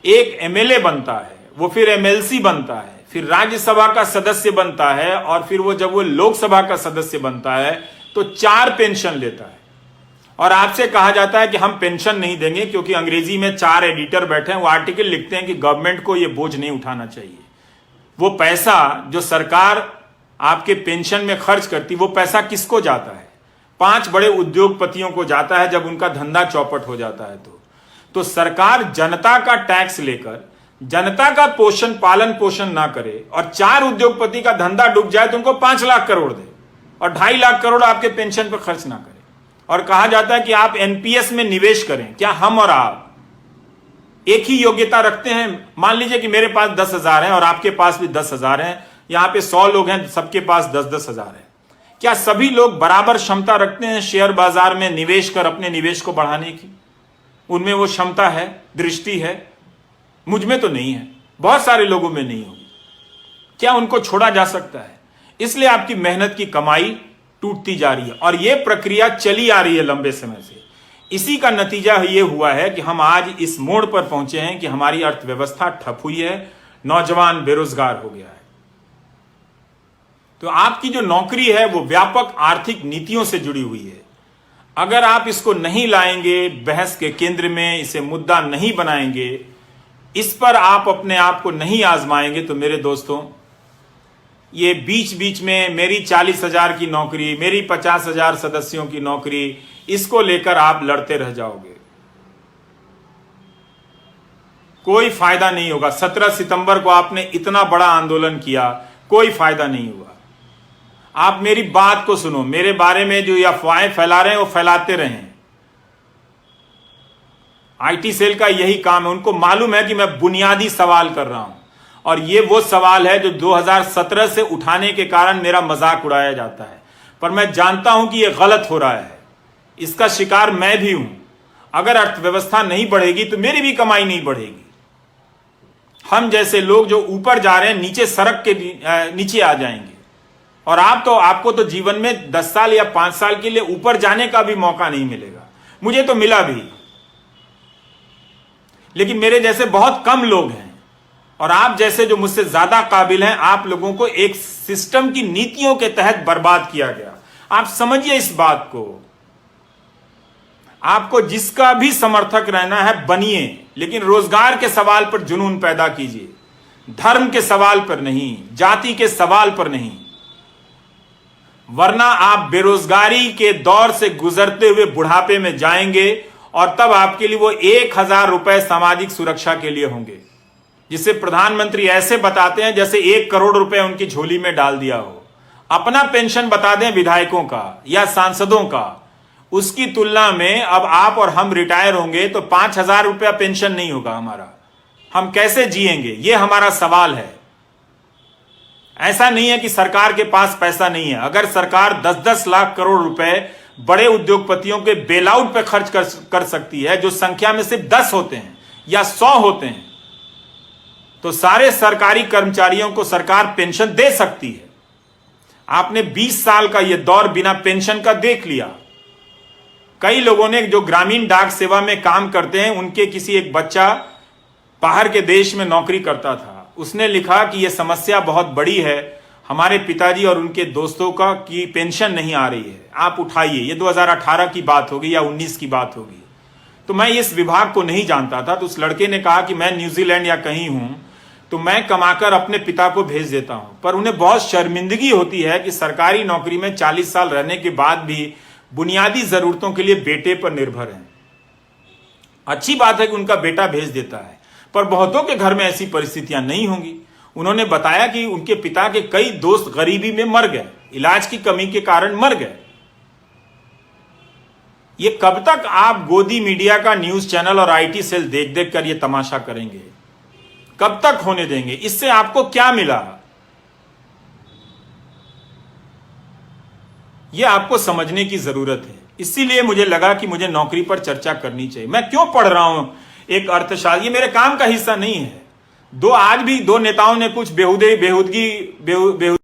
एक एमएलए बनता है, वो फिर एमएलसी बनता है, फिर राज्यसभा का सदस्य बनता है, और फिर वो जब वो लोकसभा का सदस्य बनता है तो 4 पेंशन लेता है। और आपसे कहा जाता है कि हम पेंशन नहीं देंगे, क्योंकि अंग्रेजी में 4 एडिटर बैठे हैं, वो आर्टिकल लिखते हैं कि गवर्नमेंट को ये बोझ नहीं उठाना चाहिए। वो पैसा जो सरकार आपके पेंशन में खर्च करती, वो पैसा किसको जाता है? 5 बड़े उद्योगपतियों को जाता है जब उनका धंधा चौपट हो जाता है। तो सरकार जनता का टैक्स लेकर जनता का पालन पोषण ना करे और 4 उद्योगपति का धंधा डूब जाए तो उनको 5 लाख करोड़ दे और 2.5 लाख करोड़ आपके पेंशन पर खर्च ना करे। और कहा जाता है कि आप एनपीएस में निवेश करें। क्या हम और आप एक ही योग्यता रखते हैं? मान लीजिए कि मेरे पास 10,000 है और आपके पास भी 10,000 है, यहां पे 100 लोग हैं, सबके पास 10-10 हजार है। क्या सभी लोग बराबर क्षमता रखते हैं शेयर बाजार में निवेश कर अपने निवेश को बढ़ाने की? उनमें वो क्षमता है, दृष्टि है? मुझ में तो नहीं है, बहुत सारे लोगों में नहीं होगी। क्या उनको छोड़ा जा सकता है? इसलिए आपकी मेहनत की कमाई टूटती जा रही है और यह प्रक्रिया चली आ रही है लंबे समय से। इसी का नतीजा यह हुआ है कि हम आज इस मोड़ पर पहुंचे हैं कि हमारी अर्थव्यवस्था ठप हुई है, नौजवान बेरोजगार हो गया है। तो आपकी जो नौकरी है वो व्यापक आर्थिक नीतियों से जुड़ी हुई है। अगर आप इसको नहीं लाएंगे बहस के केंद्र में, इसे मुद्दा नहीं बनाएंगे, इस पर आप अपने आप को नहीं आजमाएंगे, तो मेरे दोस्तों, ये बीच बीच में मेरी 40,000 की नौकरी, मेरी 50,000 सदस्यों की नौकरी, इसको लेकर आप लड़ते रह जाओगे। कोई फायदा नहीं होगा। 17 सितंबर को आपने इतना बड़ा आंदोलन किया, कोई फायदा नहीं हुआ। आप मेरी बात को सुनो, मेरे बारे में जो अफवाहें फैला रहे हैं वो फैलाते रहें। आईटी सेल का यही काम है। उनको मालूम है कि मैं बुनियादी सवाल कर रहा हूं और ये वो सवाल है जो 2017 से उठाने के कारण मेरा मजाक उड़ाया जाता है, पर मैं जानता हूं कि ये गलत हो रहा है। इसका शिकार मैं भी हूं। अगर अर्थव्यवस्था नहीं बढ़ेगी तो मेरी भी कमाई नहीं बढ़ेगी। हम जैसे लोग जो ऊपर जा रहे हैं नीचे सड़क के नीचे आ जाएंगे। और आपको तो जीवन में 10 साल या 5 साल के लिए ऊपर जाने का भी मौका नहीं मिलेगा। मुझे तो मिला भी, लेकिन मेरे जैसे बहुत कम लोग हैं और आप जैसे जो मुझसे ज्यादा काबिल हैं, आप लोगों को एक सिस्टम की नीतियों के तहत बर्बाद किया गया। आप समझिए इस बात को। आपको जिसका भी समर्थक रहना है बनिए, लेकिन रोजगार के सवाल पर जुनून पैदा कीजिए, धर्म के सवाल पर नहीं, जाति के सवाल पर नहीं, वरना आप बेरोजगारी के दौर से गुजरते हुए बुढ़ापे में जाएंगे और तब आपके लिए वो 1,000 रुपए सामाजिक सुरक्षा के लिए होंगे, जिसे प्रधानमंत्री ऐसे बताते हैं जैसे 1 करोड़ रुपए उनकी झोली में डाल दिया हो। अपना पेंशन बता दें विधायकों का या सांसदों का, उसकी तुलना में अब आप और हम रिटायर होंगे तो 5,000 रुपया पेंशन नहीं होगा हमारा। हम कैसे जिएंगे, ये हमारा सवाल है। ऐसा नहीं है कि सरकार के पास पैसा नहीं है। अगर सरकार 10-10 लाख करोड़ रुपए बड़े उद्योगपतियों के बेलआउट पे खर्च कर सकती है, जो संख्या में सिर्फ 10 होते हैं या 100 होते हैं, तो सारे सरकारी कर्मचारियों को सरकार पेंशन दे सकती है। आपने 20 साल का यह दौर बिना पेंशन का देख लिया। कई लोगों ने जो ग्रामीण डाक सेवा में काम करते हैं, उनके किसी एक बच्चा बाहर के देश में नौकरी करता था, उसने लिखा कि यह समस्या बहुत बड़ी है, हमारे पिताजी और उनके दोस्तों का की पेंशन नहीं आ रही है, आप उठाइए। ये 2018 की बात होगी या 19 की बात होगी। तो मैं इस विभाग को नहीं जानता था, तो उस लड़के ने कहा कि मैं न्यूजीलैंड या कहीं हूं तो मैं कमाकर अपने पिता को भेज देता हूं। पर उन्हें बहुत शर्मिंदगी होती है कि सरकारी नौकरी में 40 साल रहने के बाद भी बुनियादी जरूरतों के लिए बेटे पर निर्भर हैं। अच्छी बात है कि उनका बेटा भेज देता है, पर बहुतों के घर में ऐसी परिस्थितियां नहीं होंगी। उन्होंने बताया कि उनके पिता के कई दोस्त गरीबी में मर गए, इलाज की कमी के कारण मर गए। ये कब तक आप गोदी मीडिया का न्यूज चैनल और आईटी सेल देख देख कर ये तमाशा करेंगे? कब तक होने देंगे? इससे आपको क्या मिला? यह आपको समझने की जरूरत है। इसीलिए मुझे लगा कि मुझे नौकरी पर चर्चा करनी चाहिए। मैं क्यों पढ़ रहा हूं एक अर्थशास्त्र? ये मेरे काम का हिस्सा नहीं है। आज भी दो नेताओं ने कुछ बेहुदगी